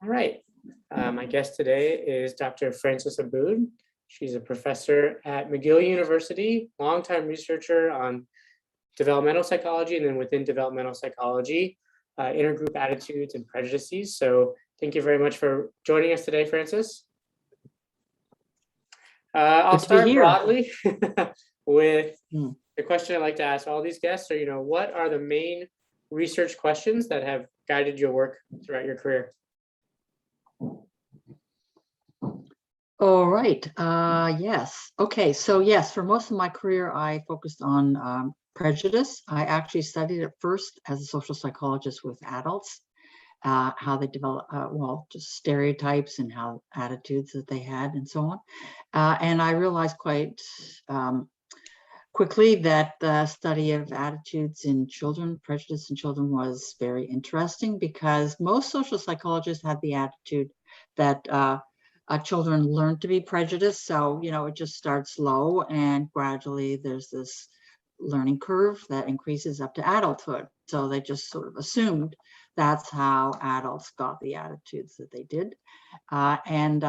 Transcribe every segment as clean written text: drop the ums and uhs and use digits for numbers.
All right. My guest today is Dr. Frances Aboud. She's a professor at McGill University, longtime researcher on developmental psychology, and then within developmental psychology, intergroup attitudes and prejudices. So thank you very much for joining us today, Frances. I'll start broadly with the question I like to ask all these guests are, what are the main research questions that have guided your work throughout your career? All right. Yes. Okay. So yes, for most of my career, I focused on prejudice. I actually studied it first as a social psychologist with adults, how they develop, just stereotypes and how attitudes that they had and so on. And I realized quite quickly that the study of attitudes in children, prejudice in children, was very interesting because most social psychologists had the attitude that children learn to be prejudiced. So, it just starts low and gradually there's this learning curve that increases up to adulthood. So they just sort of assumed that's how adults got the attitudes that they did. And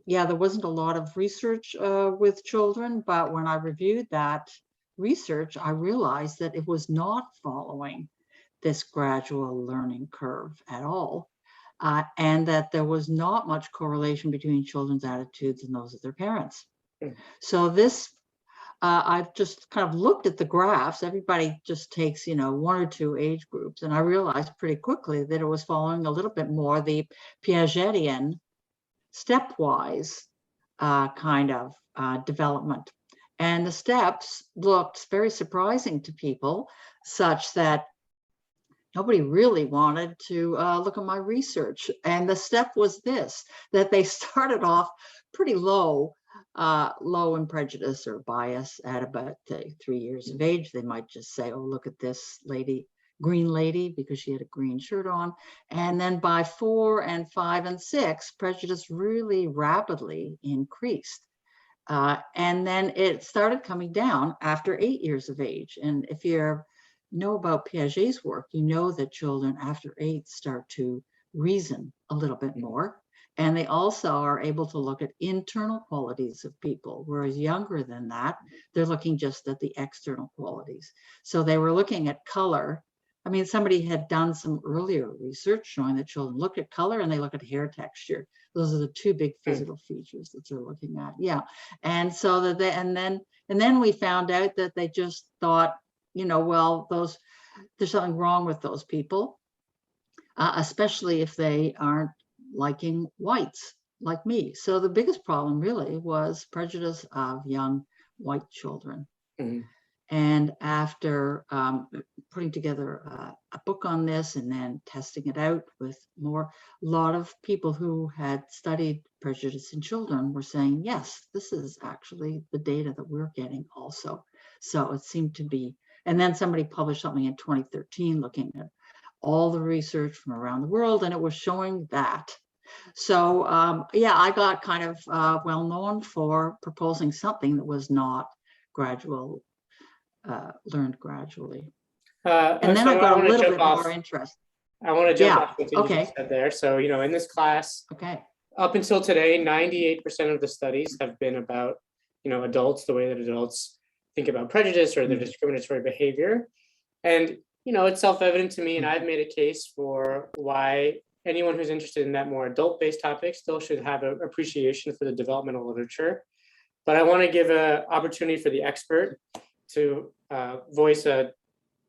yeah, there wasn't a lot of research with children, but when I reviewed that research, I realized that it was not following this gradual learning curve at all. And that there was not much correlation between children's attitudes and those of their parents. So this, I've just kind of looked at the graphs. Everybody just takes, one or two age groups. And I realized pretty quickly that it was following a little bit more the Piagetian stepwise kind of development. And the steps looked very surprising to people, such that nobody really wanted to look at my research. And the step was this, that they started off pretty low in prejudice or bias at about 3 years of age. They might just say, oh, look at this lady, green lady, because she had a green shirt on. And then by 4 and 5 and 6, prejudice really rapidly increased. And then it started coming down after 8 years of age. And if you know about Piaget's work, you know that children after 8 start to reason a little bit more. And they also are able to look at internal qualities of people, whereas younger than that, they're looking just at the external qualities. So they were looking at color. I mean, somebody had done some earlier research showing that children look at color and they look at hair texture. Those are the two big physical features that they're looking at. Yeah. And so that they, and then we found out that they just thought, well, there's something wrong with those people, especially if they aren't liking whites like me. So the biggest problem really was prejudice of young white children. Mm-hmm. And after putting together a book on this and then testing it out with a lot of people who had studied prejudice in children were saying, yes, this is actually the data that we're getting also. So it seemed to be, and then somebody published something in 2013 looking at all the research from around the world, and it was showing that. So yeah, I got kind of well known for proposing something that was not gradual, learned gradually. And then I got a little bit more interest. I want to jump off what you just said there. So, in this class, up until today, 98% of the studies have been about, adults, the way that adults think about prejudice or their discriminatory behavior. And, it's self-evident to me, and I've made a case for why anyone who's interested in that more adult-based topic still should have an appreciation for the developmental literature. But I want to give an opportunity for the expert to voice a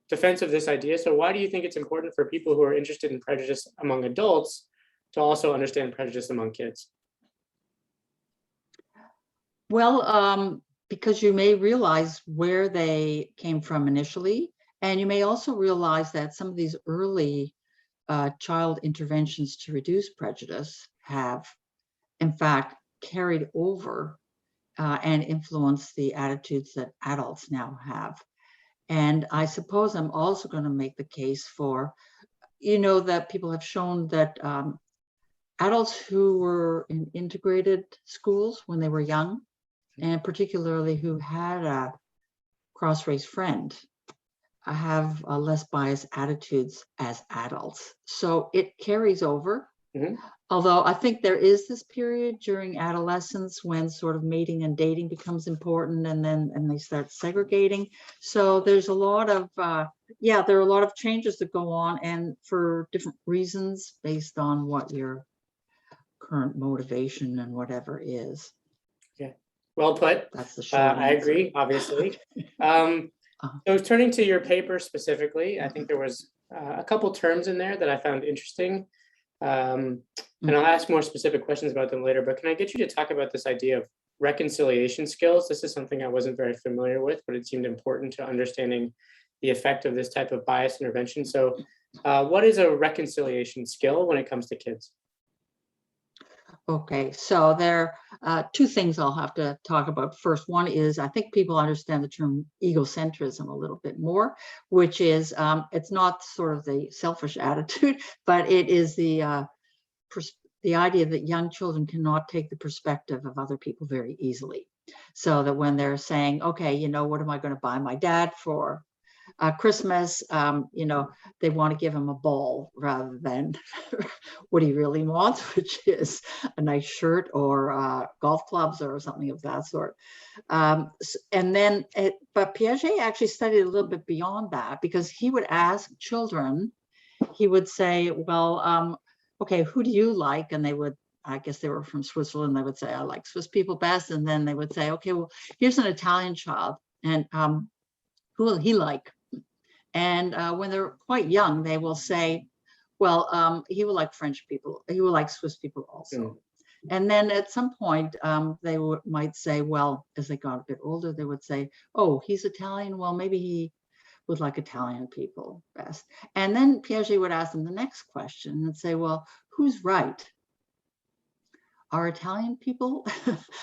defense of this idea. So why do you think it's important for people who are interested in prejudice among adults to also understand prejudice among kids? Well, because you may realize where they came from initially, and you may also realize that some of these early child interventions to reduce prejudice have, in fact, carried over and influenced the attitudes that adults now have. And I suppose I'm also going to make the case for, that people have shown that adults who were in integrated schools when they were young, and particularly who had a cross-race friend, have less biased attitudes as adults. So it carries over Although I think there is this period during adolescence when sort of mating and dating becomes important, and they start segregating. So there's a lot of, there are a lot of changes that go on, and for different reasons based on what your current motivation and whatever is. Yeah, well put. That's the short I agree, obviously. So turning to your paper specifically, I think there was a couple terms in there that I found interesting. And I'll ask more specific questions about them later, but can I get you to talk about this idea of reconciliation skills? This is something I wasn't very familiar with, but it seemed important to understanding the effect of this type of bias intervention. So what is a reconciliation skill when it comes to kids? Okay, so there are two things I'll have to talk about. First, one is I think people understand the term egocentrism a little bit more, which is it's not sort of the selfish attitude, but it is the idea that young children cannot take the perspective of other people very easily. So that when they're saying, okay, you know, what am I going to buy my dad for Christmas, you know, they want to give him a ball rather than what he really wants, which is a nice shirt or golf clubs or something of that sort. But Piaget actually studied a little bit beyond that, because he would ask children, he would say, well, okay, who do you like? And they would, I guess they were from Switzerland, they would say, I like Swiss people best. And then they would say, okay, well, here's an Italian child, and who will he like? And when they're quite young, they will say, well, he will like French people. He will like Swiss people also. And then at some point, they might say, well, as they got a bit older, they would say, oh, he's Italian. Well, maybe he would like Italian people best. And then Piaget would ask them the next question and say, well, who's right? Are Italian people,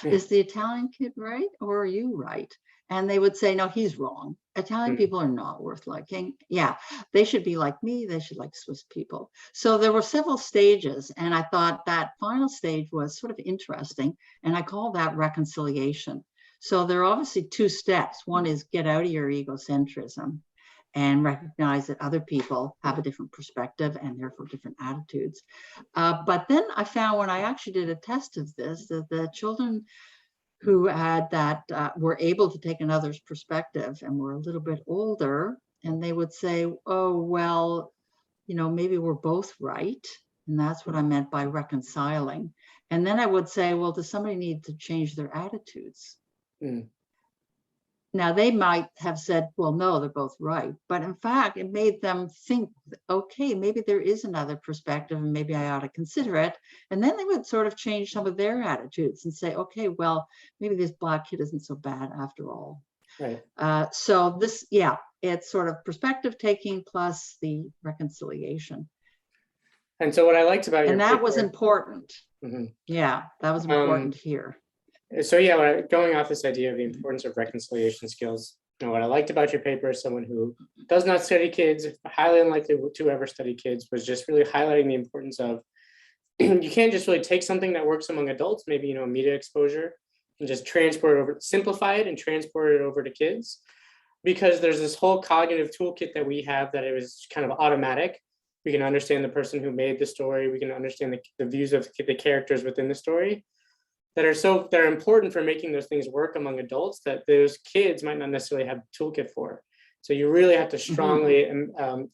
is the Italian kid right, or are you right? And they would say, no, he's wrong. Italian people are not worth liking. Yeah, they should be like me. They should like Swiss people. So there were several stages, and I thought that final stage was sort of interesting, and I call that reconciliation. So there are obviously two steps. One is get out of your egocentrism and recognize that other people have a different perspective and therefore different attitudes. But then I found, when I actually did a test of this, that the children who had that were able to take another's perspective and were a little bit older, and they would say, oh, well, you know, maybe we're both right. And that's what I meant by reconciling. And then I would say, well, does somebody need to change their attitudes? Now, they might have said, well, no, they're both right. But in fact, it made them think, okay, maybe there is another perspective and maybe I ought to consider it. And then they would sort of change some of their attitudes and say, okay, well, maybe this Black kid isn't so bad after all. Right. So this, yeah, it's sort of perspective taking plus the reconciliation. And so what I liked about your that paper, was important. Yeah, that was important here. So yeah, going off this idea of the importance of reconciliation skills, you know, what I liked about your paper as someone who does not study kids, highly unlikely to ever study kids, was just really highlighting the importance of, you can't just really take something that works among adults, maybe, you know, media exposure, and just transport it over, simplify it and transport it over to kids, because there's this whole cognitive toolkit that we have that it was kind of automatic. We can understand the person who made the story. We can understand the views of the characters within the story that are important for making those things work among adults that those kids might not necessarily have a toolkit for. So you really have to strongly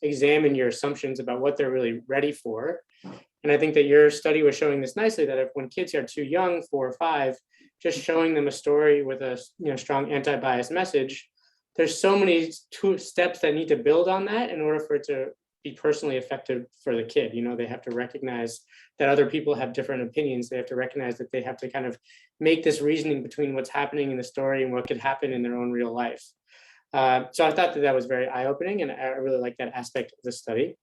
examine your assumptions about what they're really ready for. And I think that your study was showing this nicely, that if when kids are too young, 4 or 5, just showing them a story with a strong anti-bias message, there's so many steps that need to build on that in order for it to be personally effective for the kid. You know, they have to recognize that other people have different opinions. They have to recognize that they have to kind of make this reasoning between what's happening in the story and what could happen in their own real life. So I thought that was very eye-opening, and I really like that aspect of the study.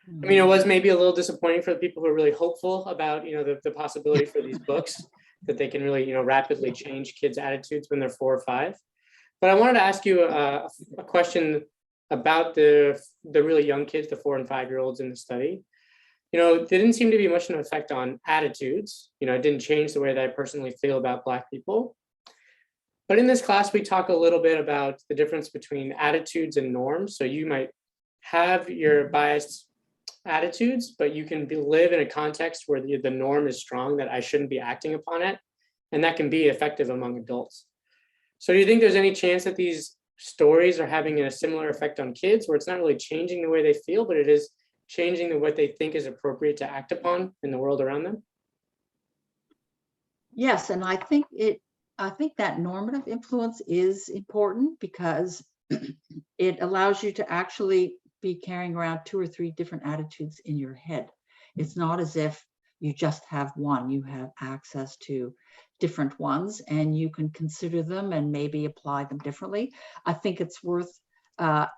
I mean, it was maybe a little disappointing for the people who are really hopeful about, you know, the possibility for these books, that they can really, you know, rapidly change kids' attitudes when they're 4 or 5. But I wanted to ask you a question about the really young kids, the 4 and 5-year-olds in the study. You know, there didn't seem to be much of an effect on attitudes. You know, it didn't change the way that I personally feel about Black people. But in this class, we talk a little bit about the difference between attitudes and norms. So you might have your biased attitudes, but you can live in a context where the norm is strong that I shouldn't be acting upon it, and that can be effective among adults. So do you think there's any chance that these stories are having a similar effect on kids, where it's not really changing the way they feel, but it is changing what they think is appropriate to act upon in the world around them? Yes, and I think that normative influence is important because it allows you to actually be carrying around 2 or 3 different attitudes in your head. It's not as if you just have one, you have access to different ones and you can consider them and maybe apply them differently. I think it's worth not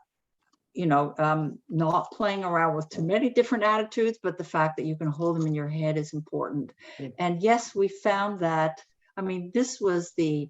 playing around with too many different attitudes, but the fact that you can hold them in your head is important. And yes, we found that, I mean, this was the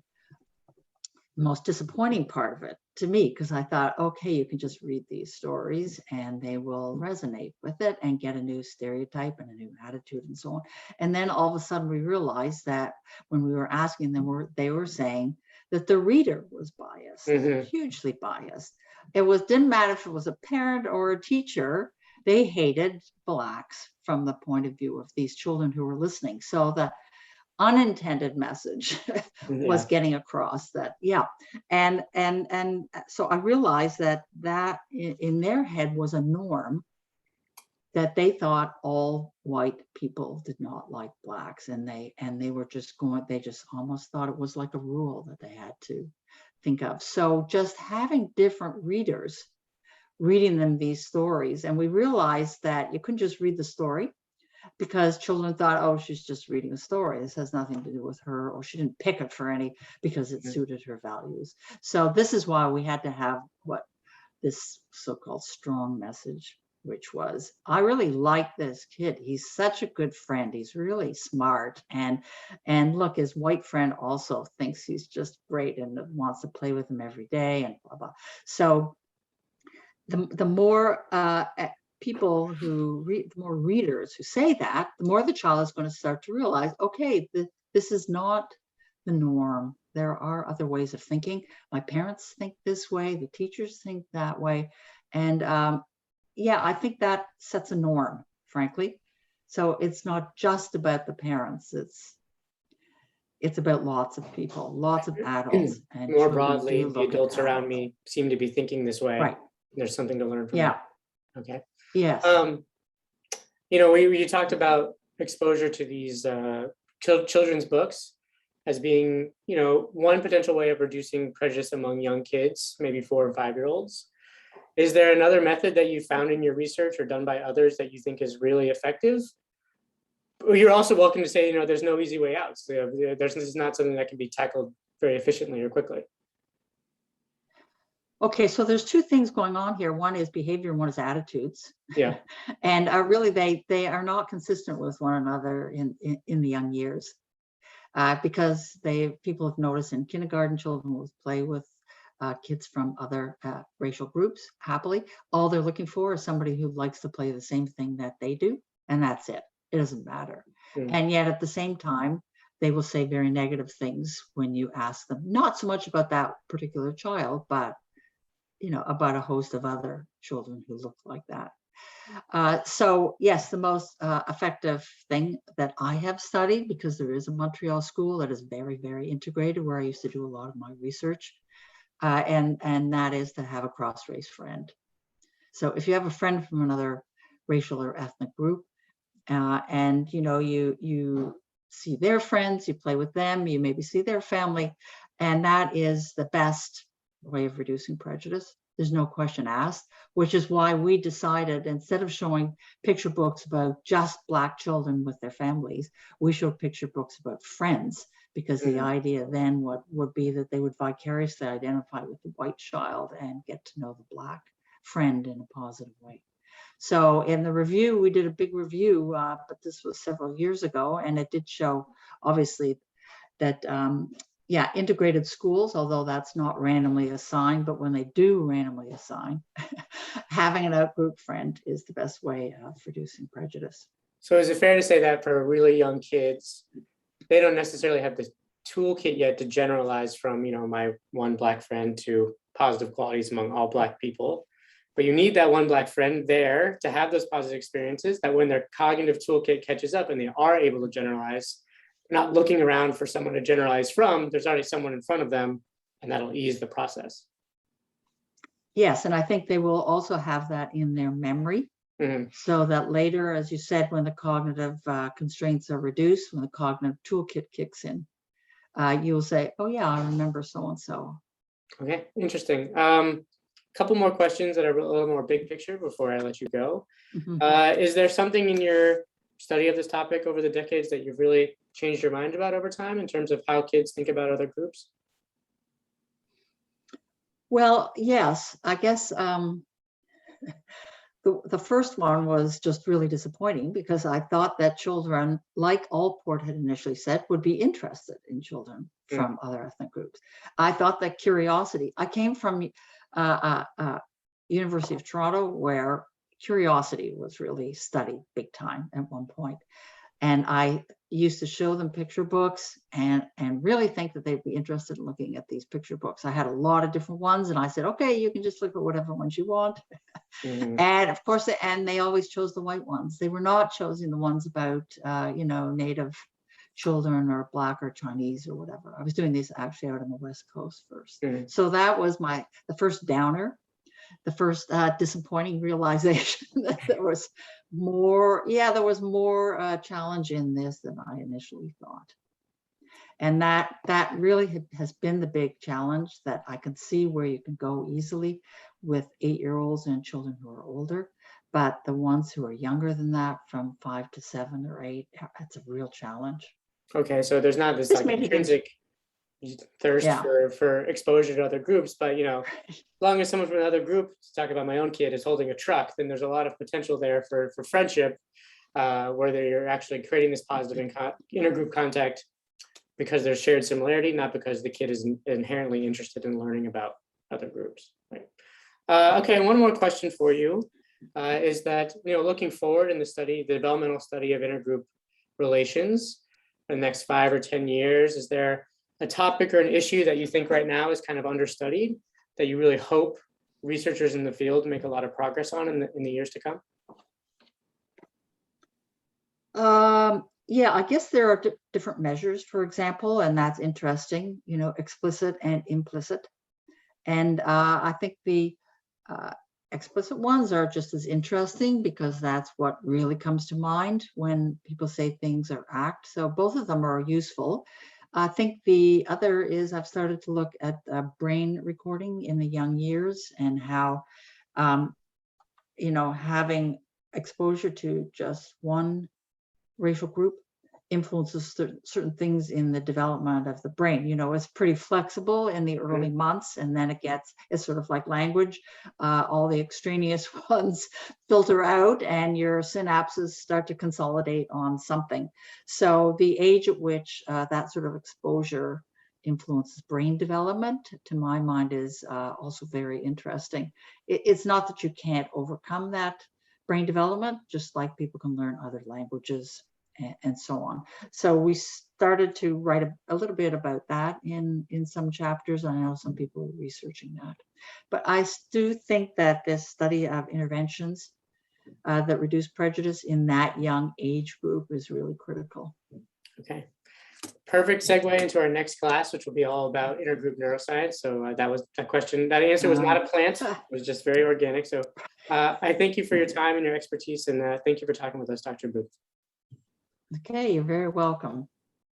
most disappointing part of it to me, because I thought, okay, you can just read these stories and they will resonate with it and get a new stereotype and a new attitude and so on. And then all of a sudden we realized that when we were asking them, they were saying that the reader was biased, hugely biased. Didn't matter if it was a parent or a teacher, they hated Blacks from the point of view of these children who were listening. So the unintended message was getting across that, and so I realized that in their head was a norm, that they thought all white people did not like Blacks, and they were just they just almost thought it was like a rule that they had to think of. So just having different readers reading them these stories, and we realized that you couldn't just read the story, because children thought, oh, she's just reading a story. This has nothing to do with her, or she didn't pick it for any because it suited her values. So this is why we had to have this so-called strong message, which was, I really like this kid. He's such a good friend. He's really smart. And look, his white friend also thinks he's just great and wants to play with him every day and blah, blah. So the more people who read, the more readers who say that, the more the child is going to start to realize, okay, this is not the norm. There are other ways of thinking. My parents think this way, the teachers think that way. And I think that sets a norm, frankly. So it's not just about the parents. It's about lots of people, lots of adults. And more broadly, the adults around me seem to be thinking this way. Right. There's something to learn from them. Okay. Yes. You talked about exposure to these children's books as being, one potential way of reducing prejudice among young kids, maybe 4 or 5-year-olds. Is there another method that you found in your research or done by others that you think is really effective? You're also welcome to say, there's no easy way out. So this is not something that can be tackled very efficiently or quickly. Okay, so there's 2 things going on here. One is behavior and one is attitudes. Yeah. And really they are not consistent with one another in the young years. Because people have noticed in kindergarten, children will play with kids from other racial groups happily. All they're looking for is somebody who likes to play the same thing that they do, and that's it. It doesn't matter. And yet at the same time, they will say very negative things when you ask them, not so much about that particular child, but about a host of other children who look like that. So yes, the most effective thing that I have studied, because there is a Montreal school that is very, very integrated, where I used to do a lot of my research, and that is to have a cross-race friend. So if you have a friend from another racial or ethnic group, and you see their friends, you play with them, you maybe see their family, and that is the best way of reducing prejudice. There's no question asked, which is why we decided, instead of showing picture books about just Black children with their families, we showed picture books about friends, because the idea then would be that they would vicariously identify with the white child and get to know the Black friend in a positive way. So in the review, we did a big review, but this was several years ago, and it did show, obviously, that integrated schools, although that's not randomly assigned, but when they do randomly assign, having an out-group friend is the best way of reducing prejudice. So is it fair to say that for really young kids, they don't necessarily have the toolkit yet to generalize from, my one Black friend to positive qualities among all Black people, but you need that one Black friend there to have those positive experiences, that when their cognitive toolkit catches up and they are able to generalize, they're not looking around for someone to generalize from, there's already someone in front of them, and that'll ease the process. Yes, and I think they will also have that in their memory, so that later, as you said, when the cognitive constraints are reduced, when the cognitive toolkit kicks in, you'll say, oh yeah, I remember so-and-so. Okay, interesting. Couple more questions that are a little more big picture before I let you go. Is there something in your study of this topic over the decades that you've really changed your mind about over time in terms of how kids think about other groups? Well, yes, I guess the first one was just really disappointing because I thought that children, like Allport had initially said, would be interested in children from other ethnic groups. I thought that curiosity, I came from University of Toronto, where curiosity was really studied big time at one point. And I used to show them picture books and really think that they'd be interested in looking at these picture books. I had a lot of different ones and I said, okay, you can just look at whatever ones you want. And of course, and they always chose the white ones. They were not choosing the ones about, Native children or Black or Chinese or whatever. I was doing these actually out on the West Coast first. So that was the first downer. The first disappointing realization that there was more challenge in this than I initially thought. And that really has been the big challenge, that I can see where you can go easily with 8-year-olds and children who are older, but the ones who are younger than that, from 5 to 7 or 8, that's a real challenge. Okay, so there's not this like intrinsic thirst for exposure to other groups, but as long as someone from another group, to talk about my own kid, is holding a truck, then there's a lot of potential there for friendship, where you're actually creating this positive intergroup contact because there's shared similarity, not because the kid is inherently interested in learning about other groups. Right. Okay, one more question for you is that looking forward in the developmental study of intergroup relations for the next 5 or 10 years, is there a topic or an issue that you think right now is kind of understudied that you really hope researchers in the field make a lot of progress on in the years to come? Yeah, I guess there are different measures, for example, and that's interesting, explicit and implicit. And I think the explicit ones are just as interesting because that's what really comes to mind when people say things or act. So both of them are useful. I think the other is I've started to look at brain recording in the young years and how, having exposure to just one racial group influences certain things in the development of the brain. It's pretty flexible in the early months, and then it's sort of like language. All the extraneous ones filter out and your synapses start to consolidate on something. So the age at which that sort of exposure influences brain development, to my mind, is also very interesting. It's not that you can't overcome that brain development, just like people can learn other languages and so on. So we started to write a little bit about that in some chapters. I know some people are researching that. But I do think that this study of interventions that reduce prejudice in that young age group is really critical. Okay. Perfect segue into our next class, which will be all about intergroup neuroscience. So that answer was not a plant, it was just very organic. So I thank you for your time and your expertise, and thank you for talking with us, Dr. Booth. Okay, you're very welcome.